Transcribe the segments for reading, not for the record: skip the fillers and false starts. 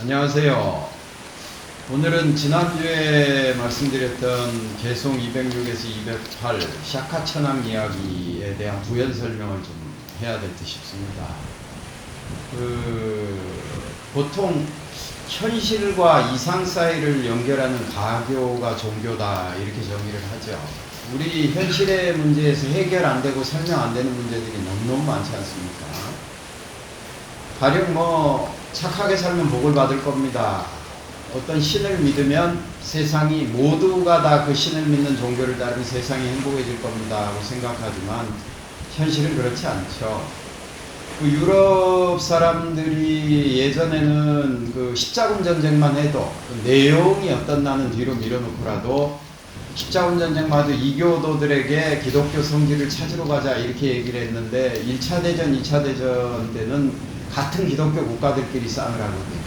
안녕하세요. 오늘은 지난주에 말씀드렸던 개송 206에서 208 샤카천왕 이야기에 대한 부연 설명을 좀 해야 될 듯 싶습니다. 보통 현실과 이상 사이를 연결하는 가교가 종교다 이렇게 정의를 하죠. 우리 현실의 문제에서 해결 안 되고 설명 안 되는 문제들이 너무너무 많지 않습니까? 가령 착하게 살면 복을 받을 겁니다. 어떤 신을 믿으면 세상이 모두가 다 그 신을 믿는 종교를 따르면 세상이 행복해질 겁니다 하고 생각하지만 현실은 그렇지 않죠. 유럽 사람들이 예전에는 십자군 전쟁만 해도 내용이 어떻나는 뒤로 밀어놓고라도 십자군 전쟁만 해도 이교도들에게 기독교 성지를 찾으러 가자 이렇게 얘기를 했는데 1차 대전, 2차 대전 때는 같은 기독교 국가들끼리 싸움을 하거든요.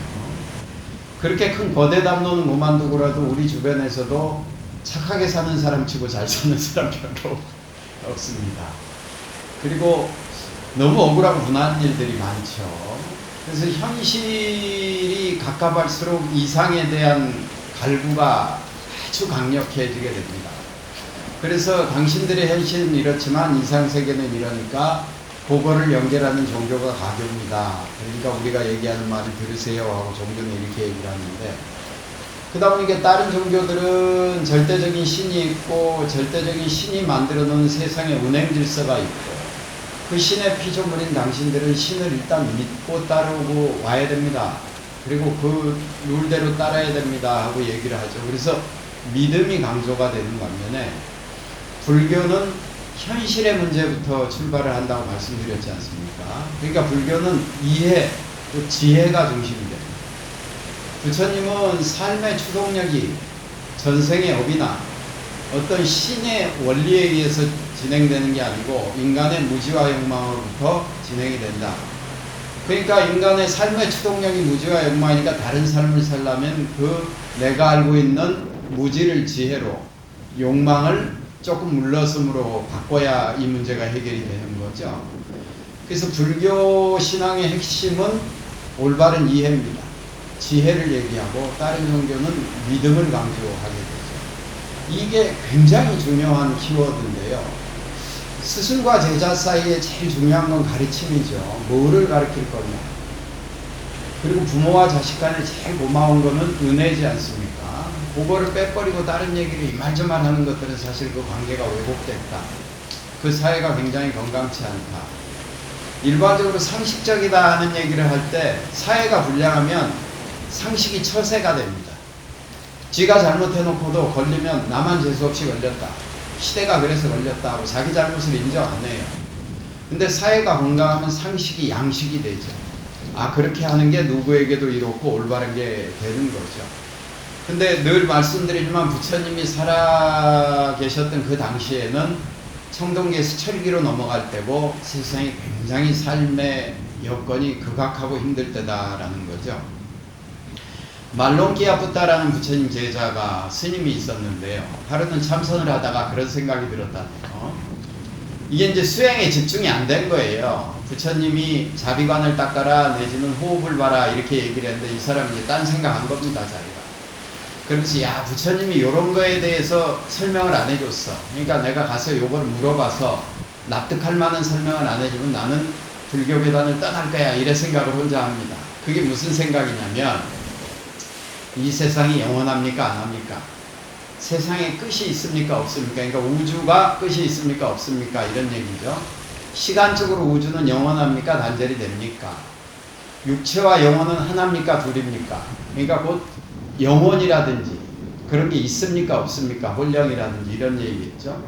그렇게 큰 거대 담론은 그만두고라도 우리 주변에서도 착하게 사는 사람 치고 잘 사는 사람 별로 없습니다. 그리고 너무 억울하고 분한 일들이 많죠. 그래서 현실이 가까울수록 이상에 대한 갈구가 아주 강력해지게 됩니다. 그래서 당신들의 현실은 이렇지만 이상세계는 이러니까 그거를 연결하는 종교가 가교입니다. 그러니까 우리가 얘기하는 말을 들으세요 하고 종교는 이렇게 얘기를 하는데, 그러다 보니까 다른 종교들은 절대적인 신이 있고 절대적인 신이 만들어 놓은 세상의 운행 질서가 있고 그 신의 피조물인 당신들은 신을 일단 믿고 따르고 와야 됩니다. 그리고 그 룰대로 따라야 됩니다 하고 얘기를 하죠. 그래서 믿음이 강조가 되는 반면에 불교는 현실의 문제부터 출발을 한다고 말씀드렸지 않습니까? 그러니까 불교는 이해, 또 지혜가 중심이 됩니다. 부처님은 삶의 추동력이 전생의 업이나 어떤 신의 원리에 의해서 진행되는 게 아니고 인간의 무지와 욕망으로부터 진행이 된다. 그러니까 인간의 삶의 추동력이 무지와 욕망이니까 다른 삶을 살려면 내가 알고 있는 무지를 지혜로, 욕망을 조금 물러섬으로 바꿔야 이 문제가 해결이 되는 거죠. 그래서 불교 신앙의 핵심은 올바른 이해입니다. 지혜를 얘기하고 다른 종교는 믿음을 강조하게 되죠. 이게 굉장히 중요한 키워드인데요. 스승과 제자 사이에 제일 중요한 건 가르침이죠. 뭐를 가르칠 거냐. 그리고 부모와 자식 간에 제일 고마운 거는 은혜지 않습니까? 그거를 빼버리고 다른 얘기를 이말저말 하는 것들은 사실 그 관계가 왜곡됐다. 그 사회가 굉장히 건강치 않다. 일반적으로 상식적이다 하는 얘기를 할 때 사회가 불량하면 상식이 처세가 됩니다. 지가 잘못해놓고도 걸리면 나만 재수없이 걸렸다. 시대가 그래서 걸렸다 하고 자기 잘못을 인정 안 해요. 근데 사회가 건강하면 상식이 양식이 되죠. 그렇게 하는 게 누구에게도 이렇고 올바른 게 되는 거죠. 근데 늘 말씀드리지만 부처님이 살아 계셨던 그 당시에는 청동기에서 철기로 넘어갈 때고 세상이 굉장히 삶의 여건이 극악하고 힘들 때다라는 거죠. 말론키아부타라는 부처님 제자가 스님이 있었는데요. 하루는 참선을 하다가 그런 생각이 들었다네요. 이게 이제 수행에 집중이 안 된 거예요. 부처님이 자비관을 닦아라 내지는 호흡을 봐라 이렇게 얘기를 했는데 이 사람이 이제 딴 생각한 겁니다. 자기가. 그렇지, 부처님이 이런 거에 대해서 설명을 안 해줬어. 그러니까 내가 가서 요걸 물어봐서 납득할 만한 설명을 안 해주면 나는 불교 계단을 떠날 거야 이래 생각을 혼자 합니다. 그게 무슨 생각이냐면 이 세상이 영원합니까 안 합니까? 세상에 끝이 있습니까 없습니까? 그러니까 우주가 끝이 있습니까 없습니까? 이런 얘기죠. 시간적으로 우주는 영원합니까 단절이 됩니까? 육체와 영혼은 하나입니까 둘입니까? 그러니까 곧 영혼이라든지 그런 게 있습니까 없습니까? 혼령이라든지 이런 얘기겠죠.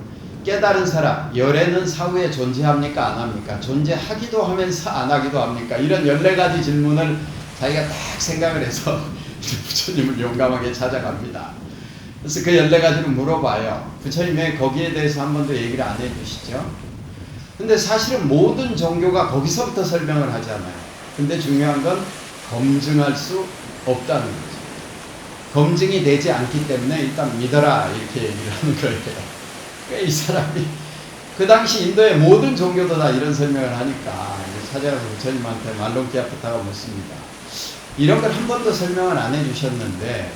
깨달은 사람, 열애는 사후에 존재합니까 안 합니까? 존재하기도 하면서 안 하기도 합니까? 이런 14가지 질문을 자기가 딱 생각을 해서 부처님을 용감하게 찾아갑니다. 그래서 그 14가지를 물어봐요. 부처님 왜 거기에 대해서 한 번도 얘기를 안 해주시죠? 근데 사실은 모든 종교가 거기서부터 설명을 하잖아요. 근데 중요한 건 검증할 수 없다는 거죠. 검증이 되지 않기 때문에 일단 믿어라 이렇게 얘기를 하는 거예요. 그러니까 이 사람이 그 당시 인도의 모든 종교도 다 이런 설명을 하니까 찾아가서 부처님한테 말론키아부타가 묻습니다. 이런 걸 한 번도 설명을 안 해주셨는데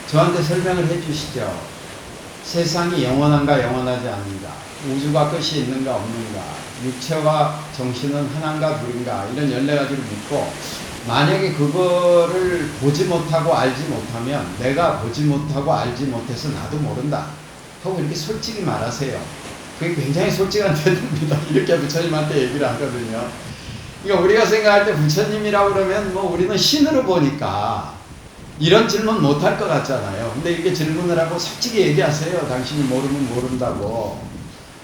저한테 설명을 해주시죠. 세상이 영원한가 영원하지 않는가, 우주가 끝이 있는가 없는가, 육체와 정신은 하나인가 둘인가, 이런 14가지를 묻고 만약에 그거를 보지 못하고 알지 못하면 내가 보지 못하고 알지 못해서 나도 모른다 하고 이렇게 솔직히 말하세요. 그게 굉장히 솔직한 태도입니다. 이렇게 부처님한테 얘기를 하거든요. 그러니까 우리가 생각할 때 부처님이라고 그러면 뭐 우리는 신으로 보니까 이런 질문 못할 것 같잖아요. 근데 이렇게 질문을 하고 솔직히 얘기하세요. 당신이 모르면 모른다고.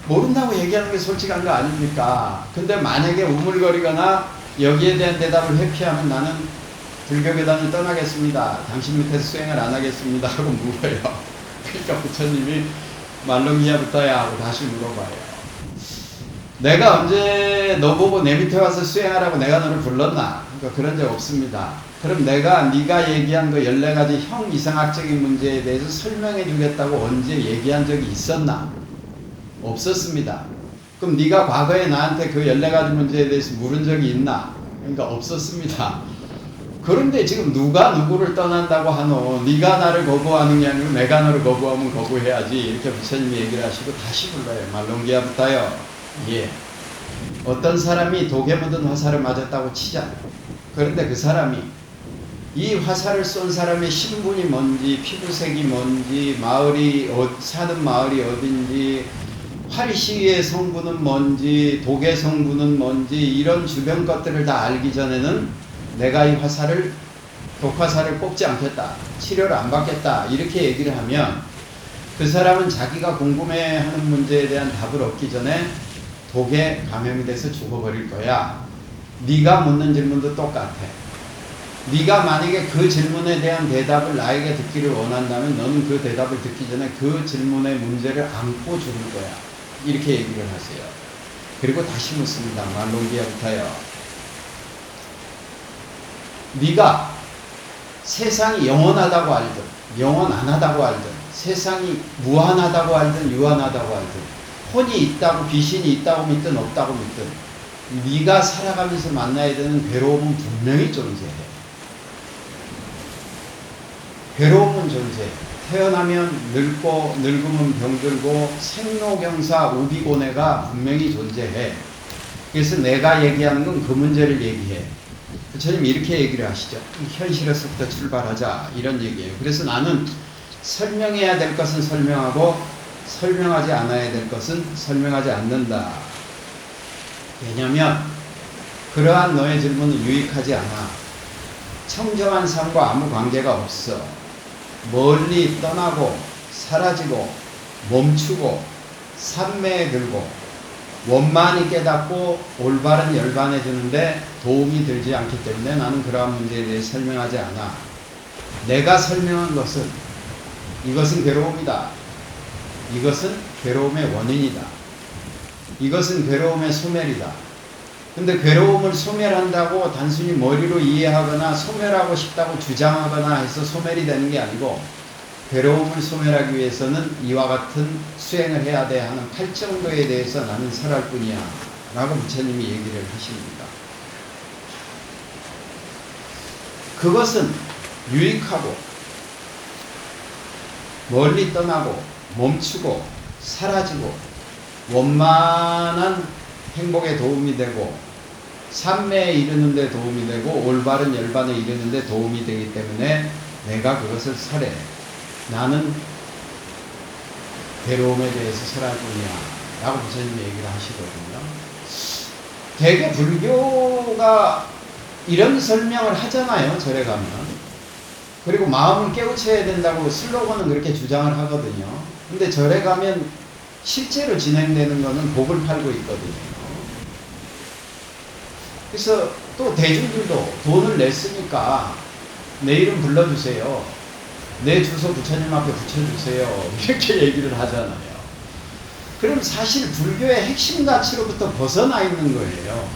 모른다고 얘기하는 게 솔직한 거 아닙니까? 근데 만약에 우물거리거나 여기에 대한 대답을 회피하면 나는 불교계단을 떠나겠습니다. 당신 밑에서 수행을 안 하겠습니다 하고 물어요. 그러니까 부처님이 말롱기야부터야 하고 다시 물어봐요. 내가 언제 너 보고 내 밑에 와서 수행하라고 내가 너를 불렀나? 그러니까 그런 적 없습니다. 그럼 네가 얘기한 그 14가지 형 이상학적인 문제에 대해서 설명해 주겠다고 언제 얘기한 적이 있었나? 없었습니다. 그럼 네가 과거에 나한테 그 14가지 문제에 대해서 물은 적이 있나? 그러니까 없었습니다. 그런데 지금 누가 누구를 떠난다고 하노? 네가 나를 거부하는 게 아니고 내가 너를 거부하면 거부해야지. 이렇게 부처님이 얘기를 하시고 다시 불러요. 말롱기야부터요. 예. 어떤 사람이 독에 묻은 화살을 맞았다고 치자. 그런데 그 사람이 이 화살을 쏜 사람의 신분이 뭔지, 피부색이 뭔지, 사는 마을이 어딘지, 활시의 성분은 뭔지, 독의 성분은 뭔지, 이런 주변 것들을 다 알기 전에는 내가 이 독화살을 뽑지 않겠다, 치료를 안 받겠다, 이렇게 얘기를 하면 그 사람은 자기가 궁금해하는 문제에 대한 답을 얻기 전에 독에 감염이 돼서 죽어버릴 거야. 네가 묻는 질문도 똑같아. 네가 만약에 그 질문에 대한 대답을 나에게 듣기를 원한다면 너는 그 대답을 듣기 전에 그 질문의 문제를 안고 죽을 거야. 이렇게 얘기를 하세요. 그리고 다시 묻습니다. 말롱기야부터요. 네가 세상이 영원하다고 알든 영원 안 하다고 알든, 세상이 무한하다고 알든 유한하다고 알든, 혼이 있다고 귀신이 있다고 믿든 없다고 믿든 네가 살아가면서 만나야 되는 괴로움은 분명히 존재해. 괴로움은 존재해. 태어나면 늙고 늙으면 병들고 생로경사 오비고뇌가 분명히 존재해. 그래서 내가 얘기하는 건 그 문제를 얘기해. 부처님 이렇게 얘기를 하시죠. 현실에서부터 출발하자 이런 얘기예요. 그래서 나는 설명해야 될 것은 설명하고 설명하지 않아야 될 것은 설명하지 않는다. 왜냐하면 그러한 너의 질문은 유익하지 않아. 청정한 삶과 아무 관계가 없어. 멀리 떠나고 사라지고 멈추고 산매에 들고 원만히 깨닫고 올바른 열반해주는데 도움이 되지 않기 때문에 나는 그러한 문제에 대해 설명하지 않아. 내가 설명한 것은 이것은 괴로움이다. 이것은 괴로움의 원인이다. 이것은 괴로움의 소멸이다. 근데 괴로움을 소멸한다고 단순히 머리로 이해하거나 소멸하고 싶다고 주장하거나 해서 소멸이 되는 게 아니고, 괴로움을 소멸하기 위해서는 이와 같은 수행을 해야 돼 하는 8정도에 대해서 나는 설할 뿐이야 라고 부처님이 얘기를 하십니다. 그것은 유익하고 멀리 떠나고 멈추고 사라지고 원만한 행복에 도움이 되고 삼매에 이르는 데 도움이 되고 올바른 열반에 이르는 데 도움이 되기 때문에 내가 그것을 설해. 나는 괴로움에 대해서 설할 뿐이야 라고 부처님이 얘기를 하시거든요. 대개 불교가 이런 설명을 하잖아요. 절에 가면. 그리고 마음을 깨우쳐야 된다고 슬로건은 그렇게 주장을 하거든요. 근데 절에 가면 실제로 진행되는 거는 복을 팔고 있거든요. 그래서 또 대중들도 돈을 냈으니까 내 이름 불러주세요. 내 주소 부처님 앞에 붙여주세요. 이렇게 얘기를 하잖아요. 그럼 사실 불교의 핵심 가치로부터 벗어나 있는 거예요.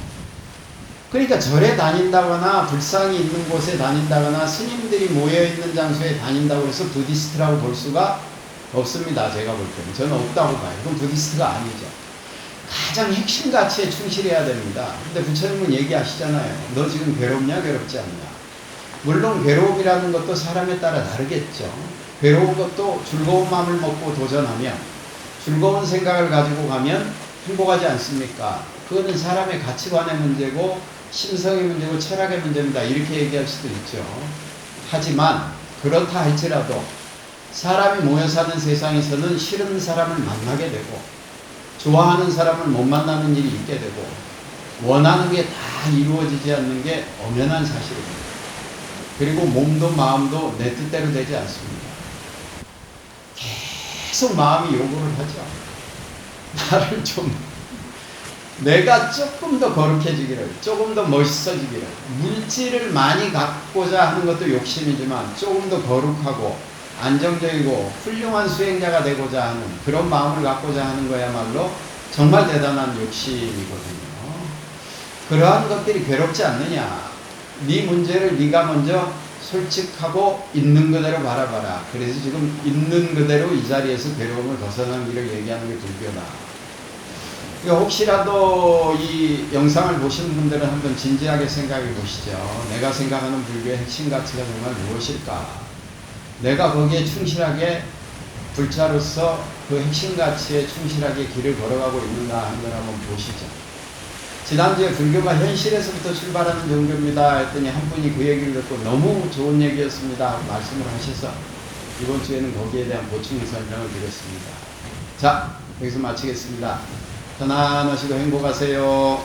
그러니까 절에 다닌다거나 불상이 있는 곳에 다닌다거나 스님들이 모여있는 장소에 다닌다고 해서 부디스트라고 볼 수가 없습니다. 제가 볼 때는. 저는 없다고 봐요. 그건 부디스트가 아니죠. 가장 핵심 가치에 충실해야 됩니다. 근데 부처님은 얘기하시잖아요. 너 지금 괴롭냐 괴롭지 않냐. 물론 괴로움이라는 것도 사람에 따라 다르겠죠. 괴로운 것도 즐거운 마음을 먹고 도전하면, 즐거운 생각을 가지고 가면 행복하지 않습니까? 그거는 사람의 가치관의 문제고 심성의 문제고 철학의 문제입니다. 이렇게 얘기할 수도 있죠. 하지만 그렇다 할지라도 사람이 모여 사는 세상에서는 싫은 사람을 만나게 되고 좋아하는 사람을 못 만나는 일이 있게 되고 원하는 게 다 이루어지지 않는 게 엄연한 사실입니다. 그리고 몸도 마음도 내 뜻대로 되지 않습니다. 계속 마음이 요구를 하죠. 나를 좀, 내가 조금 더 거룩해지기를, 조금 더 멋있어지기를, 물질을 많이 갖고자 하는 것도 욕심이지만 조금 더 거룩하고 안정적이고 훌륭한 수행자가 되고자 하는 그런 마음을 갖고자 하는 거야말로 정말 대단한 욕심이거든요. 그러한 것들이 괴롭지 않느냐? 네 문제를 네가 먼저 솔직하고 있는 그대로 바라봐라. 그래서 지금 있는 그대로 이 자리에서 괴로움을 벗어난 길을 얘기하는 게 불교다. 그러니까 혹시라도 이 영상을 보시는 분들은 한번 진지하게 생각해 보시죠. 내가 생각하는 불교의 핵심 가치가 정말 무엇일까? 내가 거기에 충실하게 불자로서 그 핵심 가치에 충실하게 길을 걸어가고 있는가 하는 걸 한번 보시죠. 지난주에 불교가 현실에서부터 출발하는 종교입니다 했더니 한 분이 그 얘기를 듣고 너무 좋은 얘기였습니다 말씀을 하셔서 이번 주에는 거기에 대한 보충 설명을 드렸습니다. 자, 여기서 마치겠습니다. 편안하시고 행복하세요.